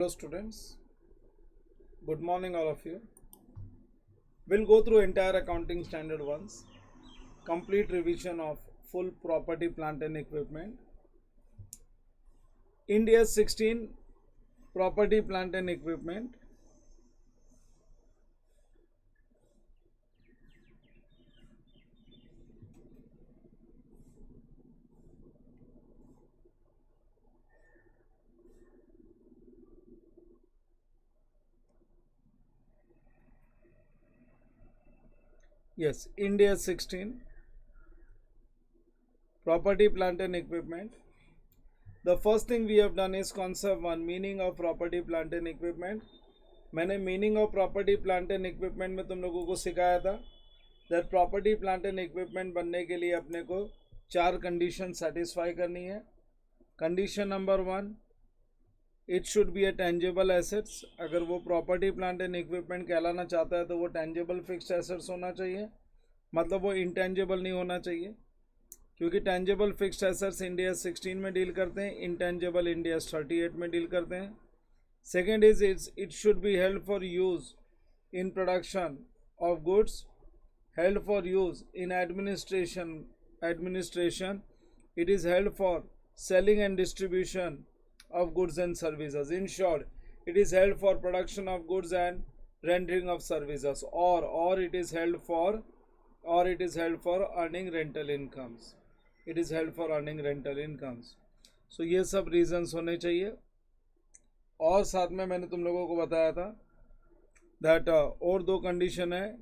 Hello students, good morning all of you. We'll go through entire accounting standard once, complete revision of full property, plant and equipment. India 16 property, plant and equipment. Yes, India 16 property, plant and equipment. The first thing we have done is concept 1 meaning of property, plant and equipment. मैंने meaning of property plant and equipment में तुम लोगों को सिखाया था that property plant and equipment बनने के लिए अपने को 4 कंडीशन सेटिस्फाई करनी है. Condition number 1, it should be A tangible assets. अगर वो प्रॉपर्टी प्लांट एंड इक्विपमेंट कहलाना चाहता है तो वो टेंजेबल फिक्स्ड एसेट्स होना चाहिए, मतलब वो इंटेंजेबल नहीं होना चाहिए, क्योंकि टेंजेबल फिक्स्ड एसेट्स इंडिया 16 में डील करते हैं, इंटेंजेबल इंडिया 38 में डील करते हैं. Second is it should be held for use in production of goods, held for use in administration. It is held for selling and distribution of goods and services. In short, it is held for production of goods and rendering of services, or it is held for earning rental incomes. It is held for earning rental incomes. So ये सब reasons होने चाहिए. और साथ में मैंने तुम लोगों को बताया था दैट और 2 कंडीशन है.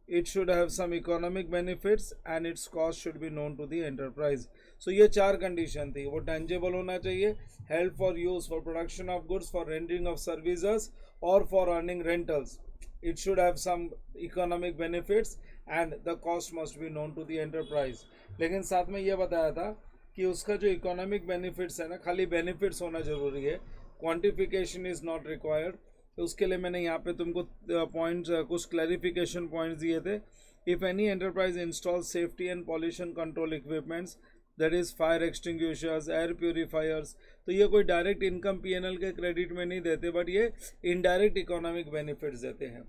It should have some economic benefits and its cost should be known to the enterprise. So ये 4 कंडीशन थी. वो टेंजेबल होना चाहिए, help for use for production of goods, for rendering of services और for earning rentals. It should have some economic benefits and the cost must be known to the enterprise. लेकिन साथ में ये बताया था कि उसका जो इकोनॉमिक बेनिफिट्स है ना, खाली बेनिफिट्स होना ज़रूरी है, क्वांटिफिकेशन इज़ नॉट रिक्वायर्ड. तो उसके लिए मैंने यहाँ पे तुमको पॉइंट्स कुछ क्लैरिफिकेशन पॉइंट्स दिए थे. If any enterprise install safety and pollution control equipments, that is fire extinguishers, air purifiers, तो ये कोई डायरेक्ट इनकम पीएनएल के क्रेडिट में नहीं देते, बट ये इनडायरेक्ट इकोनॉमिक बेनिफिट्स देते हैं.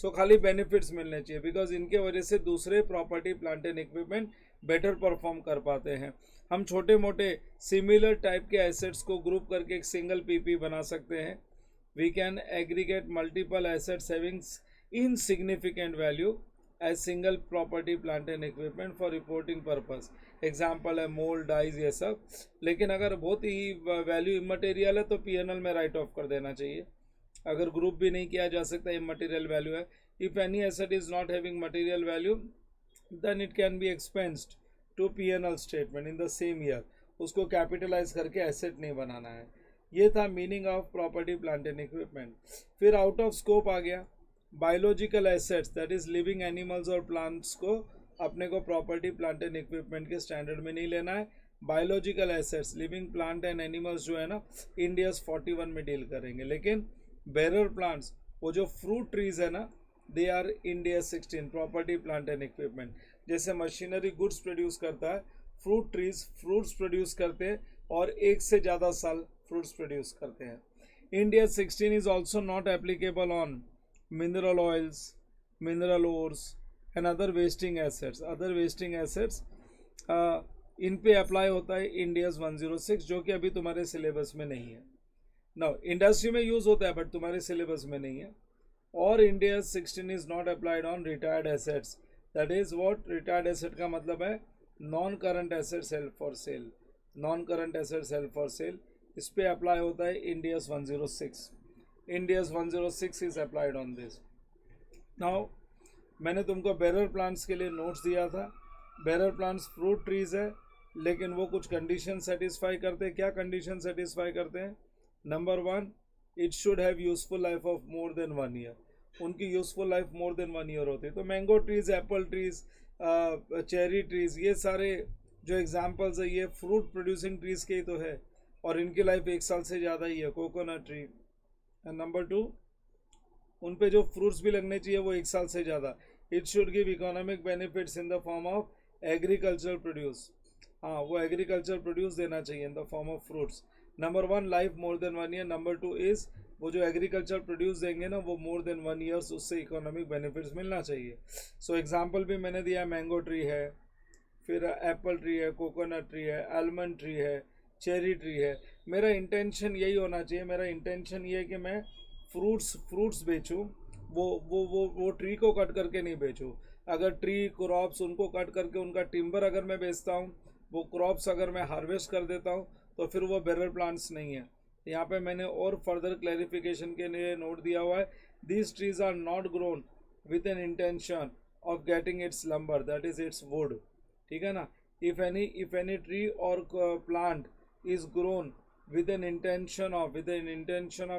सो खाली बेनिफिट्स मिलने चाहिए, बिकॉज इनके वजह से दूसरे property plant and equipment better perform कर पाते हैं. हम छोटे मोटे सिमिलर टाइप के एसेट्स को ग्रुप करके एक सिंगल पीपी बना सकते हैं. We can aggregate multiple assets having insignificant value as single property plant and equipment for reporting purpose. Example है मोल्ड, डाइज, ये सब. लेकिन अगर बहुत ही वैल्यू इमटेरियल है तो पीएनएल में राइट ऑफ कर देना चाहिए. अगर ग्रुप भी नहीं किया जा सकता, इमटेरियल वैल्यू है. If any asset is not having material value then it can be expensed to PNL statement in the same year. उसको कैपिटलाइज करके एसेट नहीं बनाना है. ये था meaning of property plant and equipment. फिर आउट ऑफ स्कोप आ गया biological assets, that is living animals और प्लांट्स को अपने को प्रॉपर्टी प्लांट एंड इक्विपमेंट के स्टैंडर्ड में नहीं लेना है. Biological assets, living plant and animals जो है ना, इंडिया 41 में डील करेंगे. लेकिन बेरर प्लांट्स, वो जो फ्रूट ट्रीज है ना, they R India 16 property plant and equipment. जैसे मशीनरी गुड्स प्रोड्यूस करता है, फ्रूट ट्रीज फ्रूट्स प्रोड्यूस करते हैं और 1 से ज़्यादा साल फ्रूट्स प्रोड्यूस करते हैं. India 16 is also not applicable on mineral oils, mineral ores and other wasting assets. इन पे अप्लाई होता है इंडियाज 106, जो कि अभी तुम्हारे सिलेबस में नहीं है. नो, इंडस्ट्री में यूज़ होता है बट तुम्हारे सिलेबस में नहीं है. और India 16 is not applied on retired assets. That is what retired asset का मतलब है non current assets held for sale. Non current assets held for sale, इस पे अप्लाई होता है India's 106. India's 106 is applied on this. Now मैंने तुमको bearer plants के लिए नोट्स दिया था. बेरर प्लांट्स फ्रूट ट्रीज है, लेकिन वो कुछ कंडीशन सेटिस्फाई करते हैं. क्या कंडीशन सेटिस्फाई करते हैं? Number 1, it should have useful life of more than 1 year. उनकी useful life more than 1 year होती है. तो mango trees, apple trees, cherry trees, ये सारे जो एग्जांपल्स है ये फ्रूट प्रोड्यूसिंग ट्रीज के ही तो है, और इनकी लाइफ 1 साल से ज़्यादा ही है. Coconut tree. एंड नंबर 2, उन पे जो फ्रूट्स भी लगने चाहिए वो 1 साल से ज़्यादा. It should give economic benefits in the form of agriculture produce. हाँ, वो एग्रीकल्चर प्रोड्यूस देना चाहिए इन the form of fruits. Number 1, life more than 1 year. Number 2 is वो जो एग्रीकल्चर प्रोड्यूस देंगे ना वो मोर देन 1 ईयर्स उससे इकोनॉमिक बेनिफिट्स मिलना चाहिए। सो एग्जांपल भी मैंने दिया, मैंगो ट्री है, फिर एप्पल ट्री है, कोकोनट ट्री है, आलमंड ट्री है, चेरी ट्री है। मेरा इंटेंशन यही होना चाहिए, मेरा इंटेंशन ये है कि मैं फ्रूट्स बेचूं, वो ट्री को कट करके नहीं बेचूं। अगर ट्री क्रॉप्स उनको कट करके उनका टिम्बर अगर मैं बेचता हूँ, वो क्रॉप्स अगर मैं हार्वेस्ट कर देता हूँ, तो फिर वो बेरर प्लांट्स नहीं है। यहाँ पे मैंने और फर्दर क्लैरिफिकेशन के लिए नोट दिया हुआ है, these trees are not grown with an intention of getting its lumber, that is its wood. ठीक है ना। इफ एनी ट्री और plant is grown with an intention of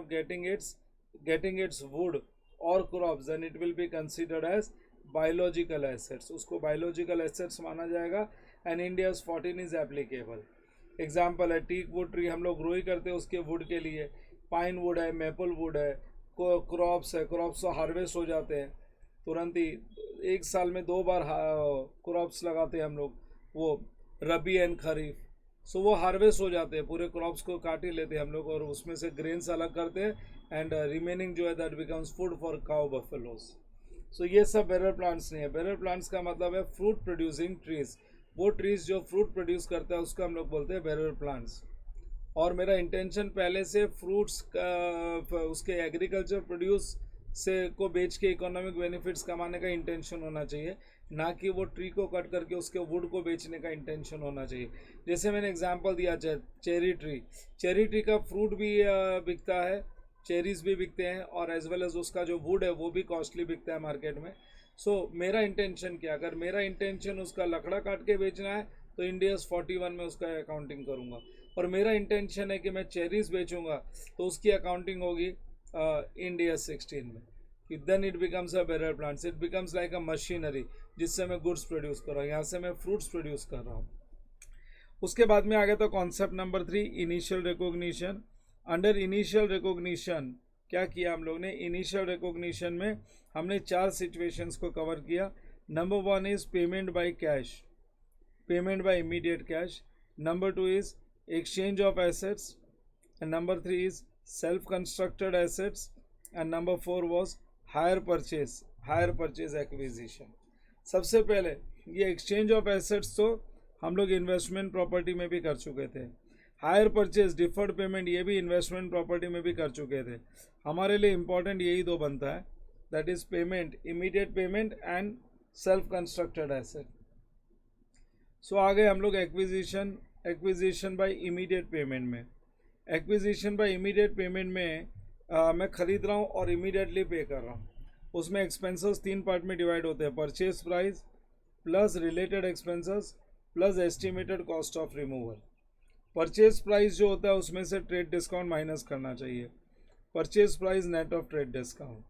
getting its wood or crops, then it will be considered as biological assets, उसको biological assets माना जाएगा। and India's 14 is applicable। Example है teak wood tree, हम लोग grow ही करते हैं उसके would के लिए। पाइन वुड है, मेपल वुड है, क्रॉप्स है, क्रॉप्स तो हार्वेस्ट हो जाते हैं तुरंत ही, 1 साल में 2 बार क्रॉप्स लगाते हैं हम लोग, वो रबी एंड खरीफ। सो वो हार्वेस्ट हो जाते हैं, पूरे क्रॉप्स को काट ही लेते हैं हम लोग और उसमें से ग्रेन्स अलग करते हैं एंड रिमेनिंग जो है that becomes food for cow buffaloes. So ये सब बेरर प्लांट्स नहीं है। बेरर प्लांट्स का मतलब है फ्रूट प्रोड्यूसिंग ट्रीज, वो ट्रीज जो फ्रूट प्रोड्यूस करता है उसको हम लोग बोलते हैं बेरर प्लांट्स। और मेरा इंटेंशन पहले से फ्रूट्स का उसके एग्रीकल्चर प्रोड्यूस से को बेच के इकोनॉमिक बेनिफिट्स कमाने का इंटेंशन होना चाहिए, ना कि वो ट्री को कट करके उसके वुड को बेचने का इंटेंशन होना चाहिए। जैसे मैंने एग्जांपल दिया चेरी ट्री का फ्रूट भी बिकता है, चेरीज भी बिकते हैं और एज वेल एज उसका जो वुड है वो भी कॉस्टली बिकता है मार्केट में। सो मेरा इंटेंशन क्या, अगर मेरा इंटेंशन उसका लकड़ा काट के बेचना है तो इंडियाज 41 में उसका अकाउंटिंग करूँगा, और मेरा इंटेंशन है कि मैं चेरीज बेचूंगा तो उसकी अकाउंटिंग होगी इंडिया 16 में। Then it becomes a bearer plants, it becomes like a machinery जिससे मैं गुड्स प्रोड्यूस कर रहा हूँ, यहाँ से मैं फ्रूट्स प्रोड्यूस कर रहा हूँ। उसके बाद में आ गया तो concept number 3, initial recognition. Under initial recognition क्या किया हम लोग ने, इनिशियल रिकॉग्निशन में हमने 4 सिचुएशंस को कवर किया। Number 1 is payment by cash, payment by immediate cash. Number 2 is exchange of assets, and number 3 is self constructed assets, and number 4 was hire purchase acquisition। सबसे पहले ये exchange of assets तो हम लोग investment property में भी कर चुके थे, हायर परचेज डिफर्ड पेमेंट ये भी इन्वेस्टमेंट प्रॉपर्टी में भी कर चुके थे। हमारे लिए इंपॉर्टेंट यही 2 बनता है, that is payment, immediate payment and self constructed asset. So आ गए हम लोग एक्विजिशन बाय इमीडिएट पेमेंट में। एक्विजिशन बाय इमीडिएट पेमेंट में मैं खरीद रहा हूँ और इमीडिएटली पे कर रहा हूँ। उसमें एक्सपेंसेस 3 पार्ट में डिवाइड होते हैं, purchase price plus related expenses plus estimated cost of removal. Purchase price जो होता है उसमें से ट्रेड डिस्काउंट माइनस करना चाहिए, purchase price net of trade discount.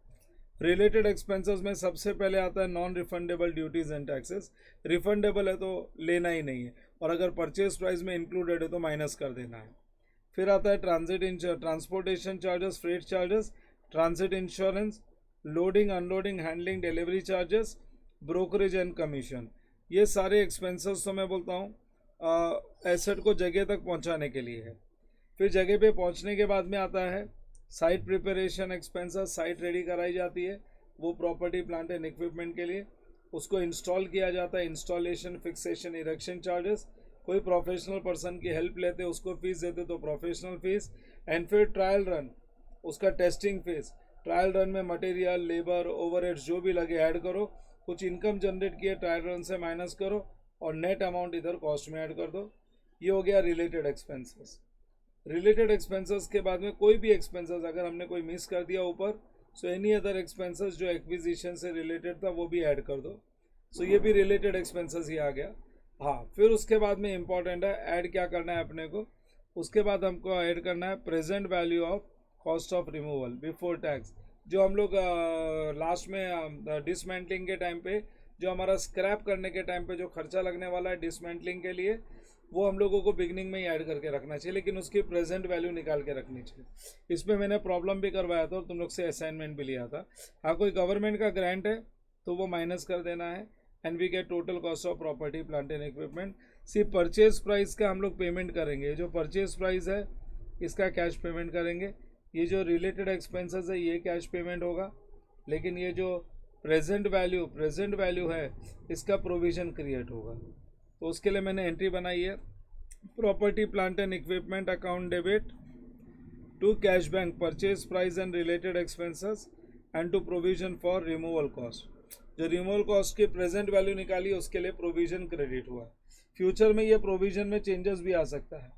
Related expenses में सबसे पहले आता है non refundable duties and taxes, refundable है तो लेना ही नहीं है, और अगर परचेज प्राइस में इंक्लूडेड है तो माइनस कर देना है। फिर आता है transportation charges, freight charges, transit insurance, loading unloading handling delivery charges, brokerage and commission. ये सारे एक्सपेंसेस तो मैं बोलता हूँ एसेट को जगह तक पहुँचाने के लिए है। फिर जगह पे पहुँचने के बाद में आता है site preparation expenses, site ready कराई जाती है वो प्रॉपर्टी प्लांट एंड इक्विपमेंट के लिए, उसको इंस्टॉल किया जाता है, इंस्टॉलेशन फिक्सेशन इरेक्शन चार्जेस, कोई प्रोफेशनल पर्सन की हेल्प लेते उसको फीस देते तो प्रोफेशनल फीस, एंड फिर ट्रायल रन, उसका टेस्टिंग फीस। ट्रायल रन में मटेरियल, लेबर, ओवरहेड्स जो भी लगे ऐड करो, कुछ इनकम जनरेट किए ट्रायल रन से माइनस करो और नेट अमाउंट इधर कॉस्ट में ऐड कर दो। ये हो गया रिलेटेड एक्सपेंसेस। रिलेटेड एक्सपेंसेस के बाद में कोई भी एक्सपेंसेस अगर हमने कोई मिस कर दिया ऊपर, सो एनी अदर एक्सपेंसेस जो एक्विजिशन से रिलेटेड था वो भी ऐड कर दो। सो ये भी रिलेटेड एक्सपेंसेस ही आ गया। हाँ, फिर उसके बाद में इंपॉर्टेंट है ऐड क्या करना है अपने को, उसके बाद हमको ऐड करना है present value of cost of removal before tax. जो हम लोग लास्ट में डिसमेंटलिंग के टाइम पे, जो हमारा स्क्रैप करने के टाइम पे जो खर्चा लगने वाला है डिसमेंटलिंग के लिए, वो हम लोगों को बिगनिंग में ही ऐड करके रखना चाहिए, लेकिन उसकी प्रेजेंट वैल्यू निकाल के रखनी चाहिए। इसमें मैंने प्रॉब्लम भी करवाया था और तुम लोग से असाइनमेंट भी लिया था। हाँ, कोई गवर्नमेंट का ग्रांट है तो वो माइनस कर देना है, and we get total cost of property plant and equipment. सिर्फ परचेज प्राइस का हम लोग पेमेंट करेंगे, जो परचेज प्राइस है इसका कैश पेमेंट करेंगे, ये जो रिलेटेड एक्सपेंसेस है ये कैश पेमेंट होगा, लेकिन ये जो प्रेजेंट वैल्यू है इसका प्रोविज़न क्रिएट होगा। तो उसके लिए मैंने एंट्री बनाई है, property plant and equipment account debit to cash bank purchase price and related expenses and to provision for removal cost. जो रिमूवल कॉस्ट की प्रेजेंट वैल्यू निकाली उसके लिए प्रोविजन क्रेडिट हुआ। फ्यूचर में ये प्रोविजन में चेंजेस भी आ सकता है,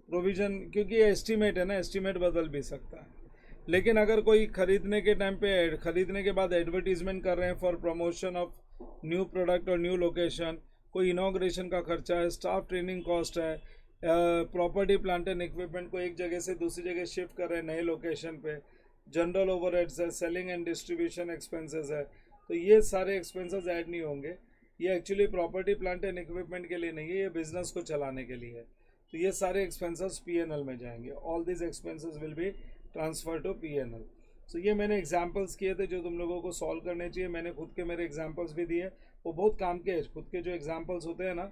प्रोविजन क्योंकि ये एस्टीमेट है ना, एस्टीमेट बदल भी सकता है। लेकिन अगर कोई खरीदने के टाइम पे खरीदने के बाद एडवर्टीजमेंट कर रहे हैं for promotion of new product और न्यू लोकेशन, कोई इनॉग्रेशन का खर्चा है, स्टाफ ट्रेनिंग कॉस्ट है, प्रॉपर्टी प्लांट एंड इक्विपमेंट को एक जगह से दूसरी जगह शिफ्ट कर रहे हैं नए लोकेशन पे, जनरल ओवरहेड्स है, सेलिंग एंड डिस्ट्रीब्यूशन एक्सपेंसेस है, तो ये सारे एक्सपेंसेस ऐड नहीं होंगे। ये actually property plant and equipment के लिए नहीं है, ये बिजनेस को चलाने के लिए है। तो ये सारे एक्सपेंसेस पीएनएल में जाएंगे। All this expenses will be transfer to PNL. So ये मैंने एग्जांपल्स किए थे जो तुम लोगों को सॉल्व करने चाहिए। मैंने खुद के मेरे एग्जांपल्स भी दिए, वो बहुत काम के हैं। खुद के जो एग्जांपल्स होते हैं ना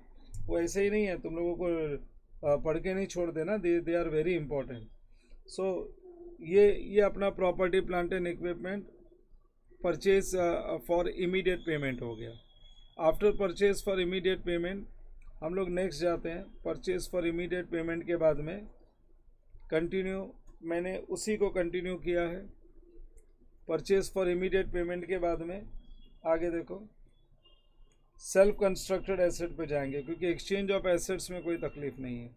वो ऐसे ही नहीं है, तुम लोगों को पढ़ के नहीं छोड़ देना, दे आर वेरी इंपॉर्टेंट। सो ये अपना property plant and equipment purchase for immediate payment हो गया। After purchase for immediate payment हम लोग नेक्स्ट जाते हैं। परचेज फॉर इमीडिएट पेमेंट के बाद में कंटिन्यू, मैंने उसी को कंटिन्यू किया है। परचेज फॉर इमीडिएट पेमेंट के बाद में आगे देखो सेल्फ कंस्ट्रक्टेड एसेट पे जाएंगे, क्योंकि एक्सचेंज ऑफ एसेट्स में कोई तकलीफ नहीं है।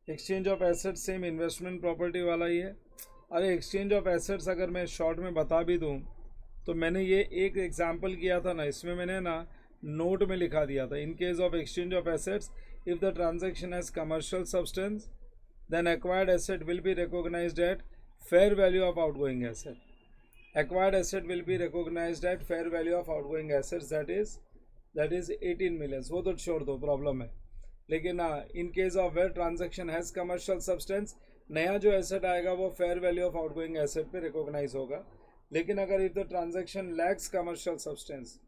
Exchange of assets same investment property वाला ही है। अरे एक्सचेंज ऑफ एसेट्स अगर मैं शॉर्ट में बता भी दूँ तो मैंने ये एक एग्जाम्पल किया था ना, इसमें मैंने ना नोट में लिखा दिया था, in case of exchange of assets if the transaction has commercial substance then acquired asset will be recognised at fair value of outgoing asset. Acquired asset will be recognised at fair value of outgoing assets, that is 18 millions. वो तो छोड़ दो, problem है। लेकिन in case of where transaction has commercial substance, नया जो asset आएगा वो fair value of outgoing asset पे रिकॉग्नाइज होगा। लेकिन अगर if the transaction lakhs commercial substance,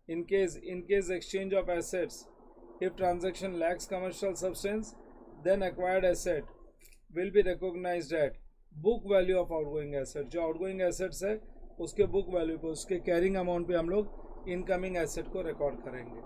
in case exchange of assets, if transaction lacks commercial substance then acquired asset will be recognized at book value of outgoing asset। जो outgoing assets है उसके book value पे, उसके carrying amount पे हम लोग incoming asset को record करेंगे।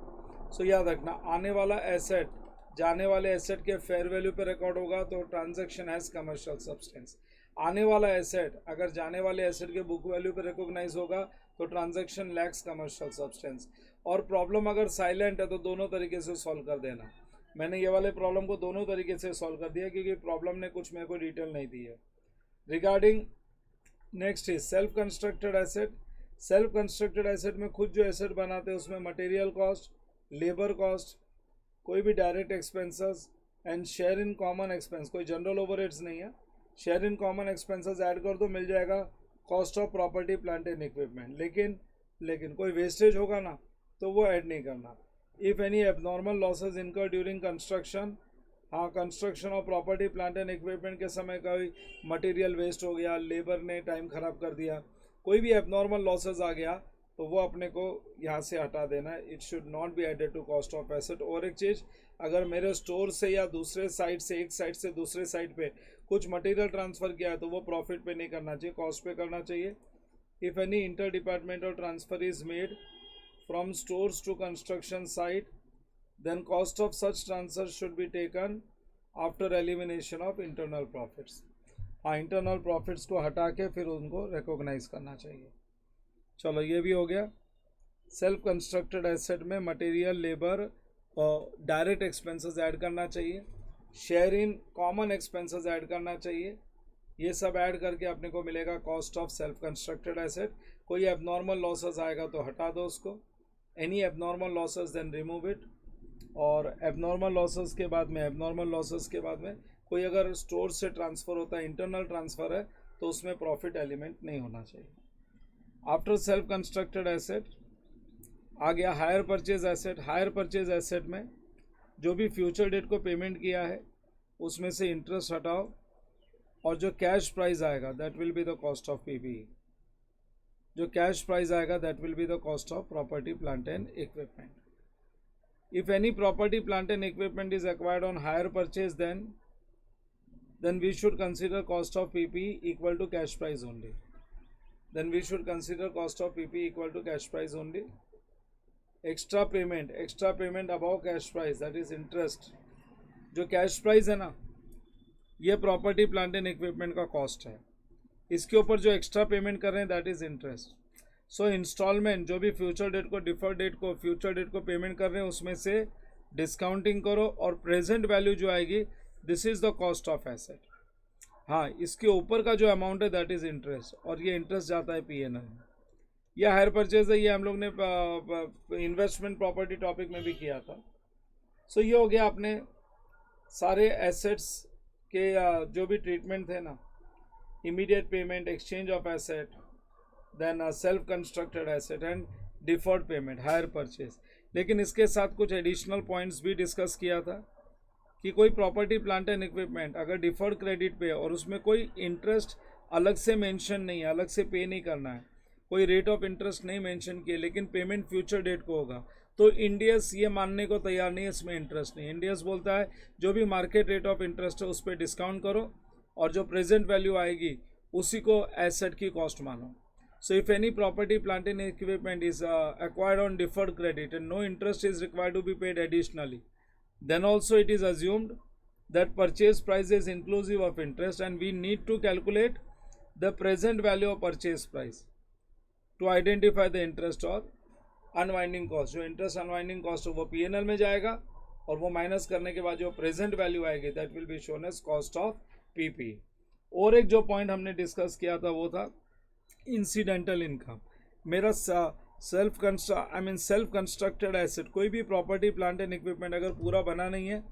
so याद रखना, आने वाला asset जाने वाले asset के fair value पे record होगा तो transaction has commercial substance। आने वाला एसेट अगर जाने वाले एसेट के बुक वैल्यू पे रिकॉग्नाइज होगा तो ट्रांजैक्शन लैक्स कमर्शियल सब्सटेंस। और प्रॉब्लम अगर साइलेंट है तो दोनों तरीके से सॉल्व कर देना। मैंने ये वाले प्रॉब्लम को दोनों तरीके से सॉल्व कर दिया क्योंकि प्रॉब्लम ने कुछ मेरे को डिटेल नहीं दी है। Regarding next is self constructed asset. Self constructed asset में खुद जो एसेट बनाते हैं उसमें मटेरियल कॉस्ट, लेबर कॉस्ट, कोई भी direct expenses and share in common expense, कोई जनरल ओवरहेड्स नहीं है, share in common expenses add कर दो, मिल जाएगा cost of property plant and equipment. लेकिन कोई वेस्टेज होगा ना तो वो ऐड नहीं करना। इफ एनी एबनॉर्मल लॉसेज इनकर ड्यूरिंग कंस्ट्रक्शन, हाँ construction of property plant and equipment के समय कोई मटेरियल वेस्ट हो गया, लेबर ने टाइम खराब कर दिया, कोई भी एबनॉर्मल लॉसेज आ गया तो वो अपने को यहाँ से हटा देना। It should not be added to cost of asset. और एक चीज़, अगर मेरे स्टोर से या दूसरे साइड से, एक साइड से दूसरे साइड पे कुछ मटेरियल ट्रांसफ़र किया है तो वो प्रॉफिट पे नहीं करना चाहिए, कॉस्ट पे करना चाहिए। If any inter departmental transfer is made from stores to construction site then cost of such transfer should be taken after elimination of internal profits. हाँ, इंटरनल प्रॉफिट्स को हटा के फिर उनको रिकॉग्नाइज करना चाहिए। चलो ये भी हो गया। सेल्फ कंस्ट्रक्टेड एसेट में मटेरियल, लेबर और डायरेक्ट एक्सपेंसेस ऐड करना चाहिए, share in common expenses add करना चाहिए। ये सब ऐड करके अपने को मिलेगा cost of self constructed asset. कोई एबनॉर्मल लॉसेस आएगा तो हटा दो उसको, any abnormal losses then remove it. और एबनॉर्मल लॉसेस के बाद में कोई अगर स्टोर से ट्रांसफ़र होता है, इंटरनल ट्रांसफ़र है, तो उसमें प्रॉफिट एलिमेंट नहीं होना चाहिए। आफ्टर सेल्फ कंस्ट्रक्टेड एसेट आ गया hire purchase asset. Hire purchase asset में जो भी फ्यूचर डेट को पेमेंट किया है उसमें से इंटरेस्ट हटाओ और जो कैश प्राइस आएगा that will be the cost of PPE. जो कैश प्राइस आएगा that will be the cost of property plant and equipment. If any property plant and equipment is acquired on hire purchase then we should consider cost of PPE equal to cash price only. Then we should consider cost of PPE equal to cash price only. Extra payment above cash price, that is interest. जो cash price है ना, ये property plant and equipment का cost है, इसके ऊपर जो extra payment कर रहे हैं that is interest. So instalment जो भी फ्यूचर डेट को, डिफर्ड डेट को, फ्यूचर डेट को पेमेंट कर रहे हैं उसमें से डिस्काउंटिंग करो और प्रेजेंट वैल्यू जो आएगी this is the cost of asset. हाँ, इसके ऊपर का जो अमाउंट है दैट इज इंटरेस्ट, और ये इंटरेस्ट जाता है पीएनएल में. यह हायर परचेज है, ये हम लोग ने इन्वेस्टमेंट प्रॉपर्टी टॉपिक में भी किया था. सो ये हो गया अपने सारे एसेट्स के जो भी ट्रीटमेंट थे ना, immediate payment, exchange of asset, then self constructed asset and deferred payment, hire purchase. लेकिन इसके साथ कुछ एडिशनल पॉइंट्स भी डिस्कस किया था कि कोई प्रॉपर्टी प्लांट एंड इक्विपमेंट अगर डिफर्ड क्रेडिट पे और उसमें कोई इंटरेस्ट अलग से मेंशन नहीं है, अलग से पे नहीं करना है, कोई रेट ऑफ इंटरेस्ट नहीं मेंशन किए, लेकिन पेमेंट फ्यूचर डेट को होगा, तो इंडियस ये मानने को तैयार नहीं है इसमें इंटरेस्ट नहीं. इंडियस बोलता है जो भी मार्केट रेट ऑफ इंटरेस्ट है उस पर डिस्काउंट करो और जो प्रेजेंट वैल्यू आएगी उसी को एसेट की कॉस्ट मानो. So if any property plant and equipment is acquired on deferred credit and no interest is required to be paid additionally, then also it is assumed that purchase price is inclusive of interest and we need to calculate the present value of purchase price to identify the interest or unwinding cost. जो interest unwinding cost है वो PNL में जाएगा और वो minus करने के बाद जो प्रेजेंट वैल्यू आएगी that will be shown as cost of PP. और एक जो पॉइंट हमने डिस्कस किया था वो था इंसिडेंटल इनकम. मेरा सेल्फ कंस्ट्रक्टेड एसेट, कोई भी प्रॉपर्टी प्लांट एंड इक्विपमेंट अगर पूरा बना नहीं है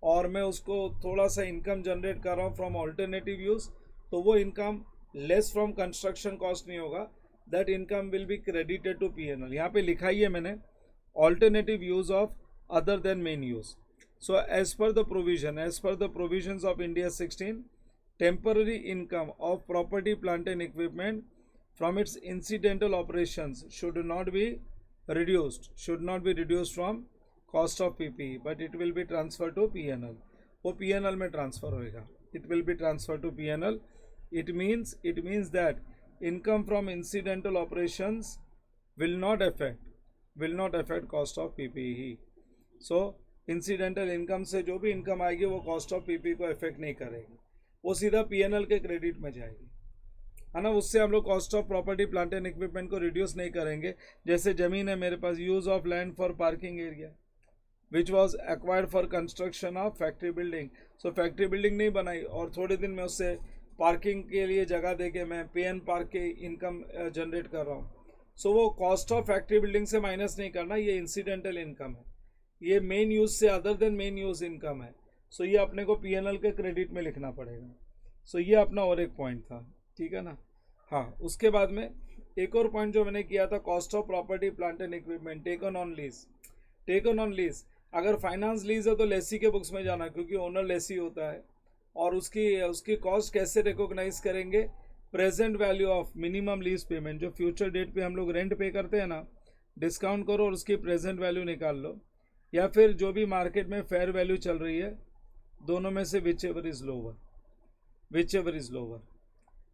और मैं उसको थोड़ा सा इनकम जनरेट कर रहा हूँ फ्रॉम ऑल्टरनेटिव यूज़, तो वो income less from construction cost नहीं होगा, that income will be credited to PNL. यहाँ पे लिखा ही है मैंने alternative use of other than main use. So as per the provisions of India 16, temporary income of property plant and equipment from its incidental operations should not be reduced from cost of PP, but it will be transfer to PNL. वो PNL में transfer होएगा, it will be transfer to PNL. It means that income from incidental operations will not affect cost of PPE. so incidental income से जो भी income आएगी वो cost of PP को effect नहीं करेगी, वो सीधा पीएनएल के क्रेडिट में जाएगी, है ना. उससे हम लोग cost of property plant and equipment को रिड्यूस नहीं करेंगे. जैसे ज़मीन है मेरे पास, use of land for parking area which was acquired for construction of factory building. So factory building नहीं बनाई और थोड़े दिन में उससे पार्किंग के लिए जगह देके मैं पेन पार्क के इनकम जनरेट कर रहा हूँ. सो वो कॉस्ट ऑफ फैक्ट्री बिल्डिंग से माइनस नहीं करना, ये इंसिडेंटल इनकम है, ये मेन यूज से other than main use income है. सो ये अपने को पीएनएल के क्रेडिट में लिखना पड़ेगा. सो ये अपना और एक पॉइंट था, ठीक है ना. हाँ, उसके बाद में एक और पॉइंट जो मैंने किया था, cost of property plant and equipment taken on lease. अगर फाइनेंस लीज है तो लेसी के बुक्स में जाना, क्योंकि ओनर लेसी होता है और उसकी कॉस्ट कैसे रिकॉग्नाइज करेंगे, present value of minimum lease payment, जो फ्यूचर डेट पे हम लोग रेंट पे करते हैं ना, डिस्काउंट करो और उसकी प्रेजेंट वैल्यू निकाल लो, या फिर जो भी मार्केट में फेयर वैल्यू चल रही है, दोनों में से विच एवर इज लोअर.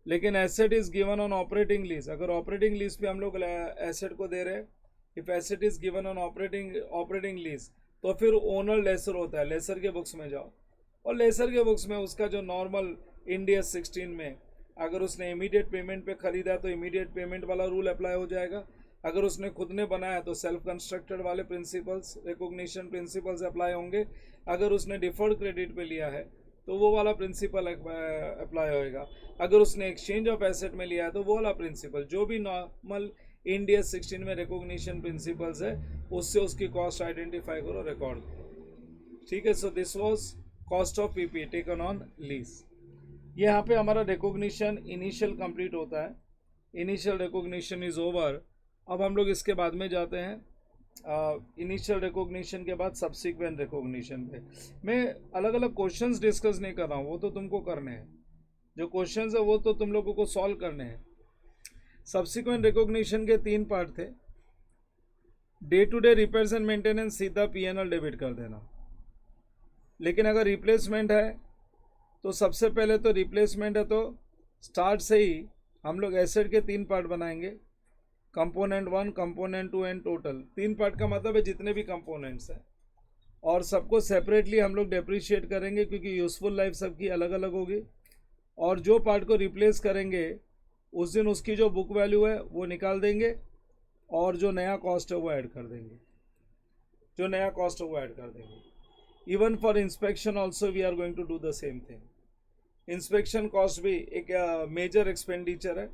लेकिन asset is given on operating lease, अगर ऑपरेटिंग लीज पे हम लोग एसेट को दे रहे हैं, if asset is given on operating lease, तो फिर ओनर लेसर होता है. लेसर के बुक्स में जाओ और लेसर के बुक्स में उसका जो नॉर्मल इंडिया 16 में अगर उसने इमीडिएट पेमेंट पे खरीदा तो इमीडिएट पेमेंट वाला रूल अप्लाई हो जाएगा. अगर उसने खुद ने बनाया तो सेल्फ कंस्ट्रक्टेड वाले प्रिंसिपल्स, रिकॉग्निशन प्रिंसिपल्स अप्लाई होंगे. अगर उसने डिफर्ड क्रेडिट पे लिया है तो वो वाला प्रिंसिपल अप्लाई होएगा. अगर उसने एक्सचेंज ऑफ एसेट में लिया है तो वो वाला प्रिंसिपल, जो भी नॉर्मल इंडिया 16 में रिकॉग्निशन प्रिंसिपल्स है उससे उसकी कॉस्ट आइडेंटिफाई करो, रिकॉर्ड करो, ठीक है. So this was cost of PP taken on lease. ये यहाँ पे हमारा रिकॉग्निशन इनिशियल कंप्लीट होता है, इनिशियल रिकॉग्निशन इज ओवर. अब हम लोग इसके बाद में जाते हैं इनिशियल रिकॉग्निशन के बाद सब्सिक्वेंट रिकॉग्निशन पे. मैं अलग अलग क्वेश्चंस डिस्कस नहीं कर रहा हूँ, वो तो तुमको करने हैं, जो क्वेश्चंस है वो तो तुम लोगों को सॉल्व करने हैं. सब्सिक्वेंट रिकॉग्निशन के 3 पार्ट थे. Day to day repairs and maintenance सीधा पीएनएल डेबिट कर देना, लेकिन अगर रिप्लेसमेंट है तो सबसे पहले तो रिप्लेसमेंट है, तो स्टार्ट से ही हम लोग एसेट के 3 पार्ट बनाएंगे, component 1, component 2 and total. 3 part का मतलब है जितने भी कंपोनेंट्स हैं, और सबको सेपरेटली हम लोग डेप्रिशिएट करेंगे क्योंकि यूज़फुल लाइफ सबकी अलग अलग होगी। और जो पार्ट को रिप्लेस करेंगे उस दिन उसकी जो बुक वैल्यू है वो निकाल देंगे, और जो नया कॉस्ट है वो ऐड कर देंगे, जो नया कॉस्ट है वो ऐड कर देंगे। Even for inspection also we are going to do the same thing. Inspection cost भी एक मेजर एक्सपेंडिचर है।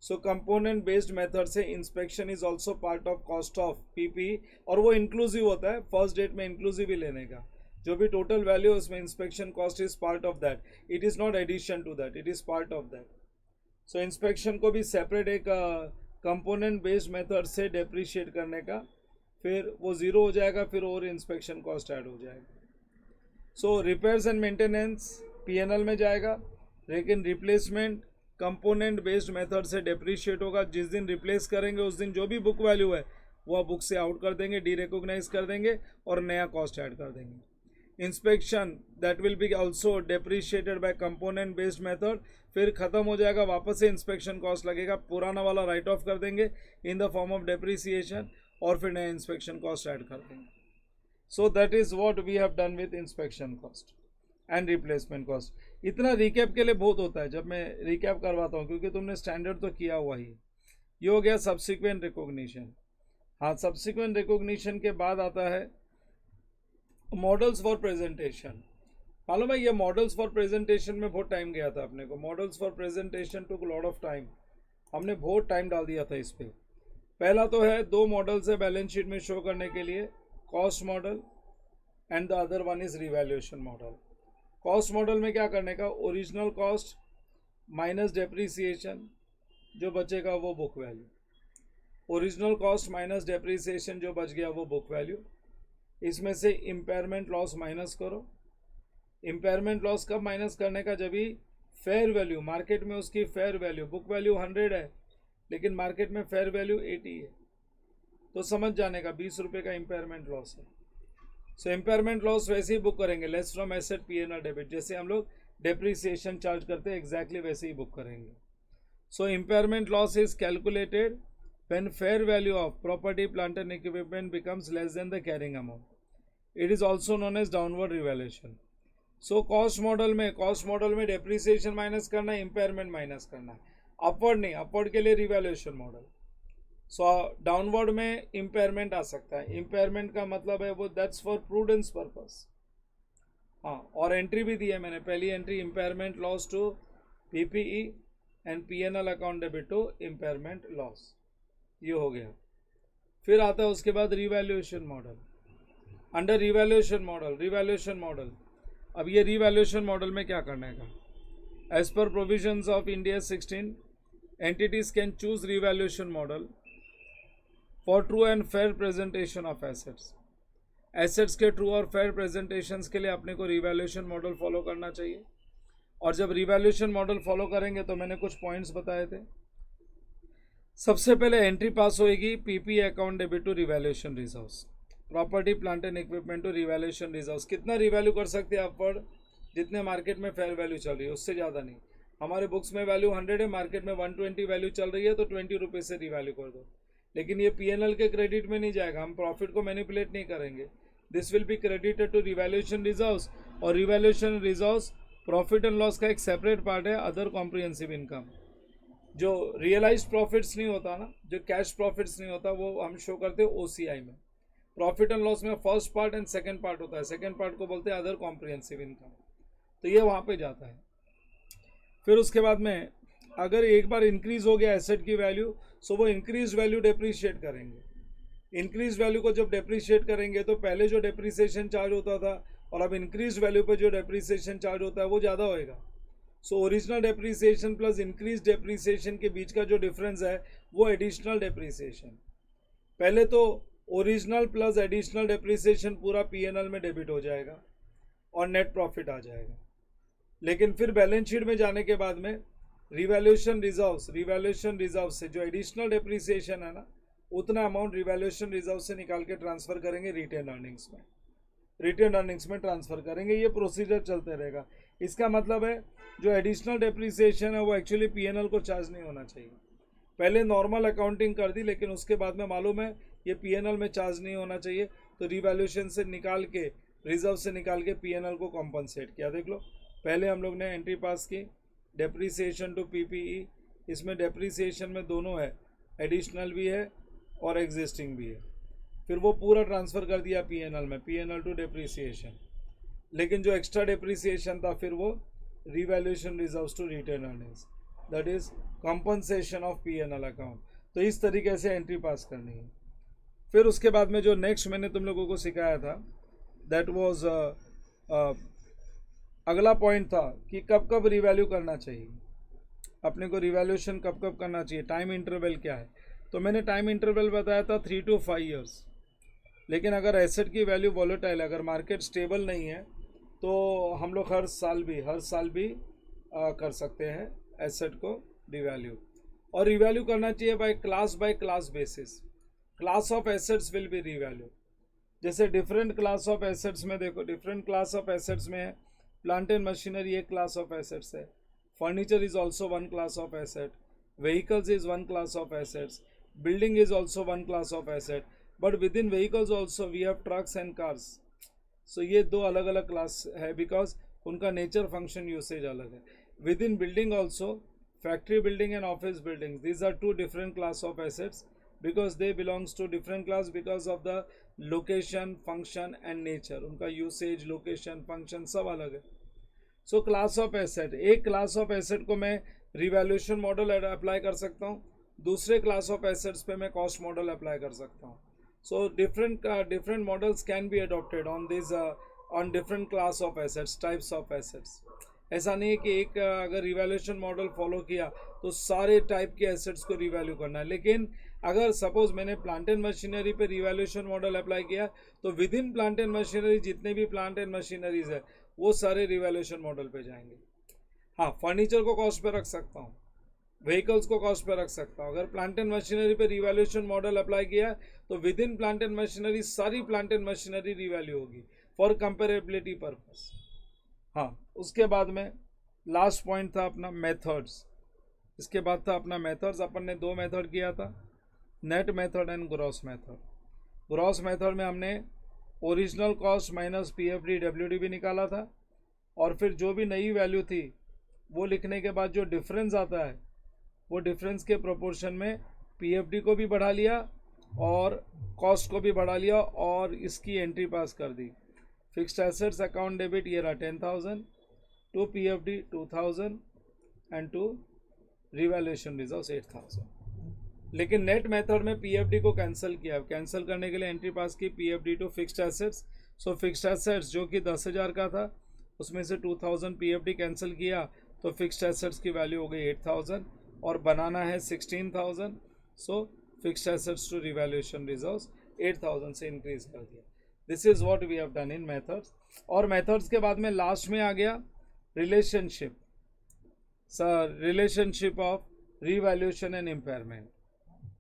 सो कंपोनेंट बेस्ड मेथड से inspection is also part of cost of PP, और वो इंक्लूसिव होता है, फर्स्ट डेट में inclusive ही लेने का। जो भी टोटल वैल्यू उसमें inspection cost is part of that, it is not addition to that, it is part of that. So inspection को भी सेपरेट एक कंपोनेंट बेस्ड मेथड से डेप्रिशिएट करने का, फिर वो ज़ीरो हो जाएगा, फिर और इंस्पेक्शन कॉस्ट ऐड हो जाएगा। सो रिपेयर्स एंड मेंटेनेंस पीएनएल में जाएगा, लेकिन रिप्लेसमेंट कंपोनेंट बेस्ड मेथड से डेप्रिशिएट होगा। जिस दिन रिप्लेस करेंगे उस दिन जो भी बुक वैल्यू है वो बुक से आउट कर देंगे, डी रिकॉग्नाइज कर देंगे और नया कॉस्ट ऐड कर देंगे। Inspection that will be also depreciated by component based method, फिर खत्म हो जाएगा, वापस से इंस्पेक्शन कॉस्ट लगेगा, पुराना वाला राइट ऑफ कर देंगे in the form of depreciation, और फिर नया इंस्पेक्शन कॉस्ट ऐड कर देंगे। So that is what we have done with inspection cost and replacement cost. इतना रिकैप के लिए बहुत होता है जब मैं रिकैप करवाता हूँ, क्योंकि तुमने स्टैंडर्ड तो किया हुआ ही। ये हो गया सब्सिक्वेंट रिकॉग्निशन। हाँ, सब्सिक्वेंट रिकॉग्निशन के बाद आता है मॉडल्स फॉर प्रेजेंटेशन। मालूम है ये मॉडल्स फॉर प्रेजेंटेशन में बहुत टाइम गया था अपने को। Models for presentation took lot of time, हमने बहुत टाइम डाल दिया था इस पर। पहला तो है 2 मॉडल्स है बैलेंस शीट में शो करने के लिए, cost model and the other one is revaluation model. Cost model में क्या करने का, ओरिजिनल कॉस्ट माइनस डेप्रीसिएशन, जो बचेगा वो book value. Original cost minus depreciation, जो बच गया वो बुक वैल्यू। इसमें से इम्पेयरमेंट लॉस माइनस करो। इम्पेयरमेंट लॉस कब माइनस करने का, जब भी फेयर वैल्यू मार्केट में उसकी फेयर वैल्यू, बुक वैल्यू 100 है लेकिन मार्केट में फेयर वैल्यू 80 है, तो समझ जाने का 20 रुपये का इम्पेयरमेंट लॉस है। सो इम्पेयरमेंट लॉस वैसे ही बुक करेंगे, less from asset PNR debit, जैसे हम लोग डेप्रीसिएशन चार्ज करते हैं एग्जैक्टली वैसे ही बुक करेंगे। So impairment loss is calculated when fair value of property plant and equipment becomes less than the carrying amount. It is also known as downward revaluation. So cost model में depreciation minus करना है, impairment minus करना है, upward नहीं, upward के लिए revaluation model. सो downward में impairment आ सकता है। इम्पेयरमेंट का मतलब है वो दैट्स फॉर प्रूडेंस पर्पस। हाँ, और एंट्री भी दी है मैंने, पहली entry impairment loss to PPE and PNL account debit to impairment loss, ये हो गया। फिर आता है उसके बाद revaluation model. Under revaluation model अब ये रिवैल्यूएशन मॉडल में क्या करने का, as per provisions of India 16 entities can choose revaluation model for true and fair presentation of assets के ट्रू और फेयर प्रेजेंटेशंस के लिए अपने को रिवैल्यूएशन मॉडल फॉलो करना चाहिए। और जब रिवैल्यूएशन मॉडल फॉलो करेंगे तो मैंने कुछ पॉइंट्स बताए थे। सबसे पहले एंट्री पास होएगी PP account debit to revaluation reserves, property plant and equipment to revaluation reserves. कितना रिवैल्यू कर सकते हैं अपवर्ड, जितने मार्केट में फेयर वैल्यू चल रही है उससे ज़्यादा नहीं। हमारे बुक्स में वैल्यू 100 है, मार्केट में 120 वैल्यू चल रही है, तो 20 रुपये से रिवैल्यू कर दो। लेकिन ये पीएनएल के क्रेडिट में नहीं जाएगा, हम प्रॉफिट को मैनिपुलेट नहीं करेंगे। This will be credited to revaluation reserves, और revaluation reserves profit and loss का एक सेपरेट पार्ट है, अदर कॉम्प्रिहेंसिव इनकम। जो रियलाइज्ड प्रॉफिट्स नहीं होता ना, जो कैश प्रॉफिट्स नहीं होता, वो हम शो करते हैं ओसीआई में। प्रॉफिट एंड लॉस में first part and second part होता है, सेकेंड पार्ट को बोलते हैं अदर कॉम्प्रिहेंसिव इनकम, तो ये वहाँ पे जाता है। फिर उसके बाद में अगर एक बार इंक्रीज हो गया एसेट की वैल्यू, सो वो इंक्रीज वैल्यू डेप्रीशिएट करेंगे। इंक्रीज वैल्यू को जब डेप्रीशिएट करेंगे तो पहले जो डेप्रीसिएशन चार्ज होता था और अब इंक्रीज वैल्यू पे जो डेप्रीसिएशन चार्ज होता है वो ज़्यादा होएगा। So original depreciation plus increase depreciation के बीच का जो डिफरेंस है वो एडिशनल डेप्रीसिएशन। पहले तो ओरिजिनल प्लस एडिशनल डेप्रीसिएशन पूरा पीएनएल में डेबिट हो जाएगा और नेट प्रॉफिट आ जाएगा। लेकिन फिर बैलेंस शीट में जाने के बाद में रिवैल्यूएशन रिजर्व से जो एडिशनल डेप्रीसिएशन है ना, उतना अमाउंट रिवैल्यूएशन रिजर्व से निकाल के ट्रांसफ़र करेंगे रिटेन अर्निंग्स में ट्रांसफ़र करेंगे। ये प्रोसीजर चलते रहेगा। इसका मतलब है जो एडिशनल डेप्रिसिएशन है वो एक्चुअली पीएनएल को चार्ज नहीं होना चाहिए। पहले नॉर्मल अकाउंटिंग कर दी, लेकिन उसके बाद में मालूम है ये पीएनएल में चार्ज नहीं होना चाहिए, तो रिवैल्यूएशन से निकाल के, रिजर्व से निकाल के पीएनएल को कॉम्पनसेट किया। देख लो, पहले हम लोग ने एंट्री पास की डेप्रिसिएशन टू पीपीई, इसमें डेप्रिसिएशन में दोनों है, एडिशनल भी है और एग्जिस्टिंग भी है। फिर वो पूरा ट्रांसफ़र कर दिया पीएनएल में, पीएनएल टू डेप्रिसिएशन। लेकिन जो एक्स्ट्रा डेप्रिसिएशन था फिर वो revaluation reserves to retain earnings, that is compensation of PNL account. तो इस तरीके से एंट्री पास करनी है। फिर उसके बाद में जो नेक्स्ट मैंने तुम लोगों को सिखाया था, दैट वाज अगला पॉइंट था कि कब कब रिवैल्यू करना चाहिए, अपने को रिवैल्यूएशन कब कब करना चाहिए, टाइम इंटरवल क्या है। तो मैंने टाइम इंटरवल बताया था 3 to 5 ईयर्स। लेकिन अगर एसेट की वैल्यू वॉलेटाइल, अगर मार्केट स्टेबल नहीं है, तो हम लोग हर साल भी कर सकते हैं एसेट को रिवैल्यू। और रिवैल्यू करना चाहिए by class basis. Class of assets will be revalue. जैसे डिफरेंट क्लास ऑफ एसेट्स में देखो, डिफरेंट क्लास ऑफ एसेट्स में है प्लांट एंड मशीनरी एक क्लास ऑफ एसेट्स है, furniture is also one class of asset, vehicles is one class of assets, building is also one class of asset, but within vehicles also we have trucks and cars. So ये दो अलग अलग class है because उनका nature, function, usage अलग है। Within building also factory building and office building, these are two different class of assets because they belongs to different class because of the location, function and nature, उनका usage, location, function सब अलग है। So class of asset, एक class of asset को मैं revaluation model apply कर सकता हूँ, दूसरे class of assets पे मैं cost model अप्लाई कर सकता हूँ। So different models can be adopted on these on different class of assets, types of assets। ऐसा नहीं है कि एक अगर रिवैल्यूएशन मॉडल फॉलो किया तो सारे टाइप के एसेट्स को रिवैल्यू करना है। लेकिन अगर सपोज मैंने प्लांट एंड मशीनरी पे रिवैल्यूएशन मॉडल अप्लाई किया तो with in plant and machinery जितने भी प्लांट एंड मशीनरीज है वो सारे रिवैल्यूएशन मॉडल पे जाएंगे। हाँ, फर्नीचर को कॉस्ट पे रख सकता हूँ, व्हीकल्स को कॉस्ट पे रख सकता हूँ। अगर प्लांट एंड मशीनरी पे रिवैल्यूएशन मॉडल अप्लाई किया तो with in plant and machinery सारी प्लांट एंड मशीनरी रिवैल्यू होगी फॉर कंपेरेबिलिटी पर्पस। हाँ, उसके बाद में लास्ट पॉइंट था अपना मेथड्स। इसके बाद था अपना मेथड्स। अपन ने दो मेथड किया था, net method and gross method. Gross method में हमने original cost minus PFD WD भी निकाला था, और फिर जो भी नई वैल्यू थी वो लिखने के बाद जो डिफरेंस आता है वो डिफरेंस के प्रोपोर्शन में पीएफडी को भी बढ़ा लिया और कॉस्ट को भी बढ़ा लिया और इसकी एंट्री पास कर दी। फिक्स्ड एसेट्स अकाउंट डेबिट ये रहा 10,000, to PFD 2,000 and to revaluation reserves 8,000। लेकिन नेट मेथड में पीएफडी को कैंसिल किया। कैंसिल करने के लिए एंट्री पास की PFD to fixed assets. So fixed assets जो कि 10,000 का था उसमें से 2,000 पीएफडी कैंसिल किया तो फिक्स्ड एसेट्स की वैल्यू हो गई 8,000 और बनाना है 16,000। So fixed assets to revaluation reserves 8,000 से इंक्रीज कर दिया। This is what we have done in methods. और मेथड्स के बाद में लास्ट में आ गया relationship, relationship of revaluation and impairment.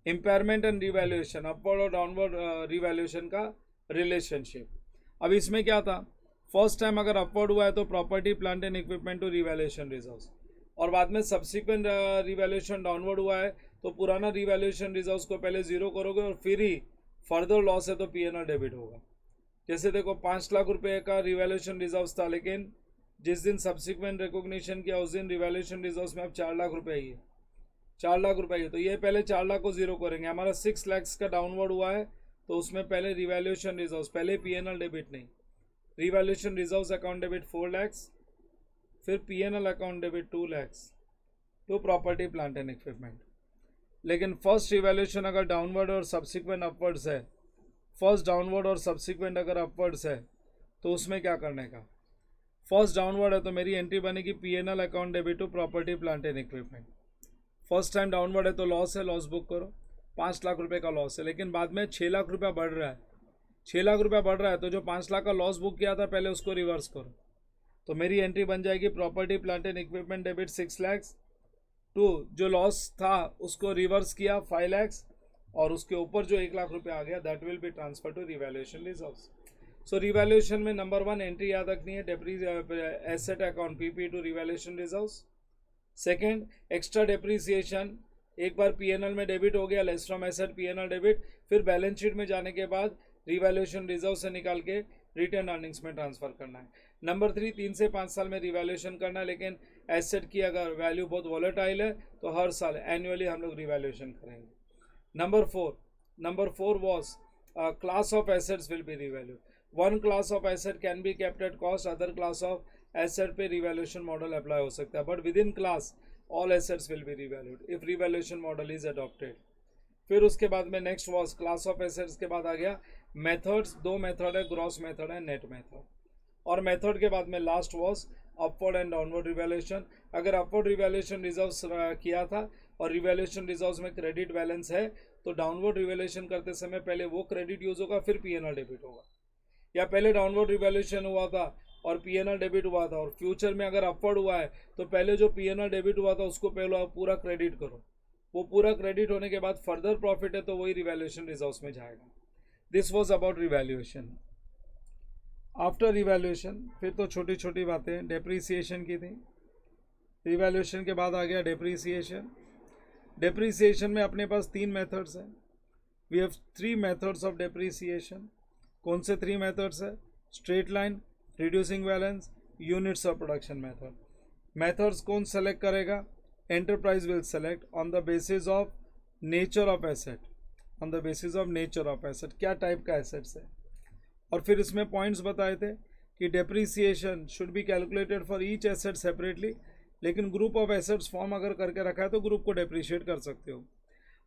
Impairment and revaluation, upward और डाउनवर्ड रिवैल्यूएशन का रिलेशनशिप। अब इसमें क्या था, फर्स्ट टाइम अगर अपवर्ड हुआ है तो property plant and equipment to revaluation reserves, और बाद में सब्सिक्वेंट रिवैल्यूएशन डाउनवर्ड हुआ है तो पुराना रिवैल्यूएशन रिजर्व्स को पहले जीरो करोगे और फिर ही फर्दर लॉस है तो पीएनआर डेबिट होगा। जैसे देखो 5 लाख रुपए का रिवैल्यूएशन रिजर्व्स था, लेकिन जिस दिन सब्सिक्वेंट रिकॉग्निशन किया उस दिन रिवैल्यूएशन रिजर्व्स में अब 4 लाख रुपए ही है, 4 लाख रुपए ही है। तो ये पहले 4 लाख को जीरो करेंगे। हमारा 6 लाख का डाउनवर्ड हुआ है तो उसमें पहले रिवैल्यूएशन रिजर्व्स, पहले पीएनएल डेबिट नहीं, revaluation reserves account debit 4 lakh, फिर PNL account debit 2 lakh to property plant and equipment. लेकिन फर्स्ट रिवैल्यूएशन अगर डाउनवर्ड और सब्सिक्वेंट अपवर्ड्स है, फर्स्ट डाउनवर्ड और सब्सिक्वेंट अगर अपवर्ड्स है तो उसमें क्या करने का, फर्स्ट डाउनवर्ड है तो मेरी एंट्री बनेगी PNL account debit to property plant and equipment. First time downward है तो लॉस है, लॉस बुक करो, 5 लाख रुपए का लॉस है। लेकिन बाद में 6 लाख रुपया बढ़ रहा है, 6 लाख रुपया बढ़ रहा है तो जो 5 लाख का लॉस बुक किया था पहले उसको रिवर्स करो। तो मेरी एंट्री बन जाएगी property plant and equipment debit 6 lakh to जो लॉस था उसको रिवर्स किया 5 लाख और उसके ऊपर जो 1 लाख रुपया आ गया that will be transfer to revaluation reserves. So revaluation में नंबर 1 एंट्री याद रखनी है, asset account PP to revaluation reserves. Second, extra depreciation, एक बार पीएनएल में डेबिट हो गया, less from asset PNL debit, फिर बैलेंस शीट में जाने के बाद रिवैल्यूएशन रिजर्व से निकाल के रिटर्न अर्निंग्स में ट्रांसफर करना है। नंबर 3, 3 से 5 साल में रिवैल्यूएशन करना है, लेकिन एसेट की अगर वैल्यू बहुत वॉलेटाइल है तो हर साल एनुअली हम लोग रिवैल्यूएशन करेंगे। Number 4 was class of assets will B revalued. One class of asset can be kept at cost, other class of asset पे रिवैल्यूएशन मॉडल अप्लाई हो सकता है, but with in class all assets will B revalued if revaluation model is adopted. फिर उसके बाद में next was class of assets के बाद आ गया मेथड्स। 2 मेथड है, ग्रॉस मेथड है, नेट मेथड। और मेथड के बाद में last was upward and downward revaluation. अगर अपवर्ड रिवैल्यूएशन रिजर्व्स किया था और रिवैल्यूएशन रिजर्व्स में क्रेडिट बैलेंस है तो डाउनवर्ड रिवैल्यूएशन करते समय पहले वो क्रेडिट यूज होगा, फिर पीएनएल डेबिट होगा। या पहले डाउनवर्ड रिवैल्यूएशन हुआ था और पीएनएल डेबिट हुआ था, और फ्यूचर में अगर अपवर्ड हुआ है तो पहले जो पीएनएल डेबिट हुआ था उसको पहले पूरा क्रेडिट करो। वो पूरा क्रेडिट होने के बाद फर्दर प्रॉफिट है तो वही रिवैल्यूएशन रिजर्व्स में जाएगा। This was about revaluation. After revaluation फिर तो छोटी छोटी बातें डेप्रीसिएशन की थी। रिवैल्यूएशन के बाद आ गया डेप्रीसिएशन। डेप्रीसिएशन में अपने पास 3 मेथड्स हैं। We have 3 methods of depreciation. कौन से 3 मेथड्स है? Straight line, reducing balance, units of production method. Methods कौन सेलेक्ट करेगा? Enterprise will select on the basis of nature of asset, on the basis of nature of asset, क्या type का assets है। और फिर इसमें पॉइंट्स बताए थे कि depreciation should be calculated for each asset separately, लेकिन ग्रुप ऑफ एसेट्स फॉर्म अगर करके रखा है तो ग्रुप को डेप्रीशिएट कर सकते हो।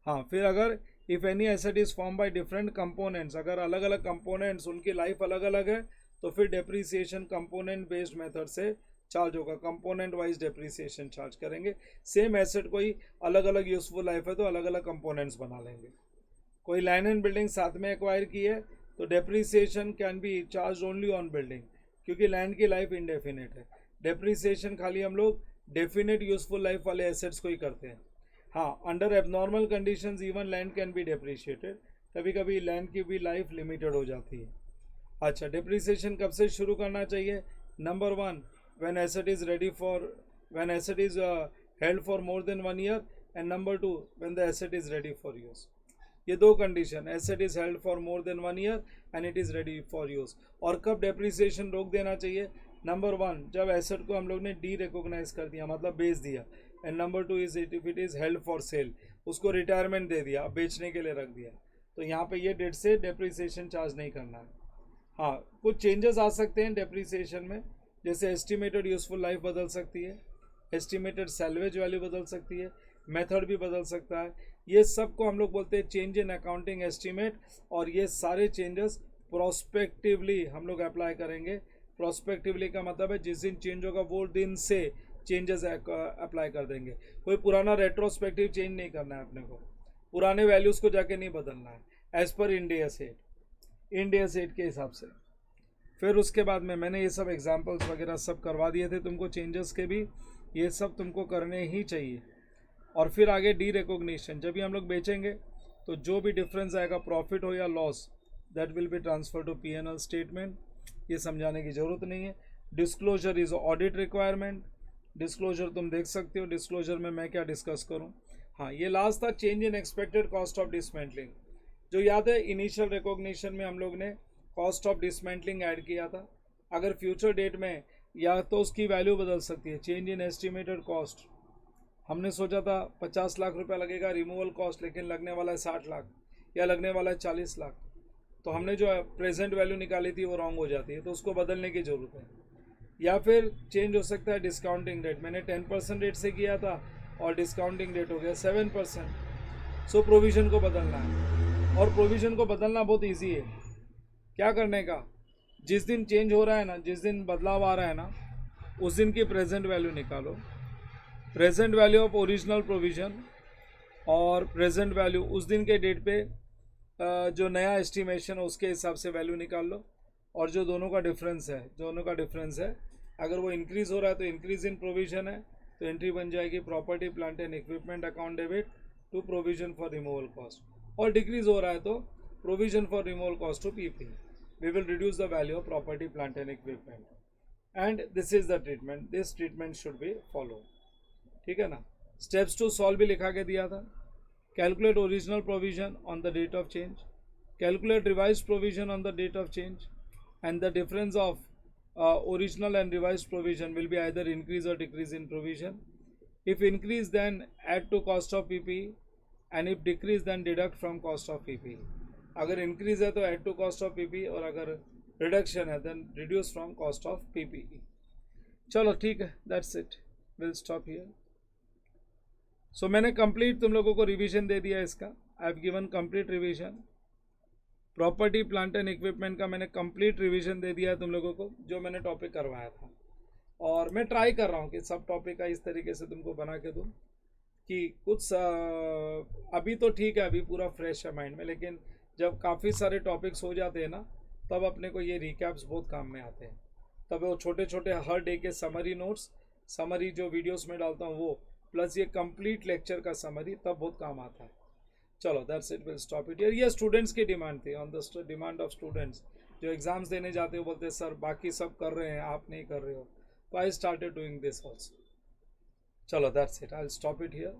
हाँ, फिर अगर if any asset is form by different components, अगर अलग अलग कंपोनेंट्स उनकी लाइफ अलग अलग है तो फिर डेप्रीसिएशन कंपोनेंट बेस्ड मेथड से चार्ज होगा, कंपोनेंट वाइज डेप्रीसिएशन चार्ज करेंगे। सेम एसेट कोई अलग अलग यूजफुल लाइफ है तो अलग अलग कंपोनेंट्स बना लेंगे। कोई लैंड एंड बिल्डिंग साथ में एक्वायर की है तो depreciation can be charge only on building, क्योंकि लैंड की लाइफ इनडेफिनेट है। डेप्रीसिएशन खाली हम लोग डेफिनेट यूजफुल लाइफ वाले एसेट्स को ही करते हैं। हाँ, under abnormal conditions even land can be depreciated, कभी कभी लैंड की भी लाइफ लिमिटेड हो जाती है। अच्छा, डेप्रीसिएशन कब से शुरू करना चाहिए? Number 1, when asset is ready for, when asset is held for more than 1 year, and number 2, when the asset is ready for use। ये 2 condition, asset is held for more than 1 year and it is ready for use. और कब depreciation रोक देना चाहिए? Number 1, जब asset को हम लोग ने डी रिकॉग्नाइज कर दिया, मतलब बेच दिया। And number 2 is if it is held for sale, उसको रिटायरमेंट दे दिया, बेचने के लिए रख दिया, तो यहाँ पे ये डेट से डेप्रीसिएशन चार्ज नहीं करना है। हाँ, कुछ चेंजेस आ सकते हैं डेप्रीसिएशन में, जैसे एस्टिमेटेड यूजफुल लाइफ बदल सकती है, एस्टिमेटेड सैल्वेज वैल्यू बदल सकती है, मेथड भी बदल सकता है। ये सब को हम लोग बोलते हैं चेंज इन अकाउंटिंग एस्टिमेट, और ये सारे चेंजेस प्रोस्पेक्टिवली हम लोग अप्लाई करेंगे। प्रोस्पेक्टिवली का मतलब है जिस दिन चेंज होगा वो दिन से चेंजेस अप्लाई कर देंगे। कोई पुराना रेट्रोस्पेक्टिव चेंज नहीं करना है अपने को, पुराने वैल्यूज़ को जाके नहीं बदलना है, एज पर इंड AS 8 के हिसाब से। फिर उसके बाद में मैंने ये सब एग्जांपल्स वगैरह सब करवा दिए थे तुमको, चेंजेस के भी, ये सब तुमको करने ही चाहिए। और फिर आगे डी रिकॉग्निशन, जब भी हम लोग बेचेंगे तो जो भी डिफरेंस आएगा, प्रॉफिट हो या loss, that will be transfer to P&L statement. ये समझाने की ज़रूरत नहीं है। Disclosure is audit requirement, disclosure तुम देख सकते हो, डिस्क्लोजर में मैं क्या डिस्कस करूँ। हाँ, ये लास्ट था change in expected cost of dismantling. जो याद है इनिशियल रिकॉग्निशन में हम लोग ने कॉस्ट ऑफ डिसमेंटलिंग ऐड किया था। अगर फ्यूचर डेट में या तो उसकी वैल्यू बदल सकती है, चेंज इन एस्टिमेटेड कॉस्ट। हमने सोचा था 50 लाख रुपया लगेगा रिमूवल कॉस्ट, लेकिन लगने वाला है 60 लाख या लगने वाला है 40 लाख, तो हमने जो प्रेजेंट वैल्यू निकाली थी वो रॉन्ग हो जाती है, तो उसको बदलने की ज़रूरत है। या फिर चेंज हो सकता है डिस्काउंटिंग रेट, मैंने 10% रेट से किया था और डिस्काउंटिंग रेट हो गया 7%, सो प्रोविज़न को बदलना है। और प्रोविज़न को बदलना बहुत ईजी है। क्या करने का, जिस दिन चेंज हो रहा है ना, जिस दिन बदलाव आ रहा है ना, उस दिन की प्रेजेंट वैल्यू निकालो, present value of original provision और प्रेजेंट वैल्यू उस दिन के डेट पे जो नया एस्टिमेशन है उसके हिसाब से वैल्यू निकाल लो। और जो दोनों का डिफरेंस है, अगर वो इंक्रीज़ हो रहा है तो इंक्रीज़ इन प्रोविज़न है, तो एंट्री बन जाएगी property plant and equipment account debit to provision for removal cost, और डिक्रीज़ हो रहा है तो provision for removal cost to PP we will reduce the value of property, plant and equipment. And this is the treatment. This treatment should be followed. ठीक है ना. Steps to solve भी लिखा के दिया था. Calculate original provision on the date of change. Calculate revised provision on the date of change. And the difference of original and revised provision will be either increase or decrease in provision. If increase, then add to cost of PPE, and if decrease, then deduct from cost of PPE. अगर increase है तो add to cost of PPE, और अगर reduction है then reduce from cost of PPE. चलो ठीक है, that's it. We'll stop here. So मैंने complete तुम लोगों को revision दे दिया इसका. I have given complete revision. Property, plant and equipment का मैंने कंप्लीट रिवीजन दे दिया है तुम लोगों को, जो मैंने टॉपिक करवाया था. और मैं ट्राई कर रहा हूँ कि सब टॉपिक का इस तरीके से तुमको बना के दूँ कि कुछ अभी तो ठीक है, अभी पूरा फ्रेश है माइंड में, लेकिन जब काफ़ी सारे टॉपिक्स हो जाते हैं ना, तब अपने को ये रिकैप्स बहुत काम में आते हैं. तब वो छोटे छोटे हर डे के समरी नोट्स, समरी जो वीडियोस में डालता हूँ वो, प्लस ये कंप्लीट लेक्चर का समरी, तब बहुत काम आता है. चलो that's it, will stop it here. ये स्टूडेंट्स की डिमांड थी, on the demand of students जो एग्जाम्स देने जाते हो, बोलते हैं सर बाकी सब कर रहे हैं, आप नहीं कर रहे हो. तो I started doing this also. चलो that's it, I will stop it here.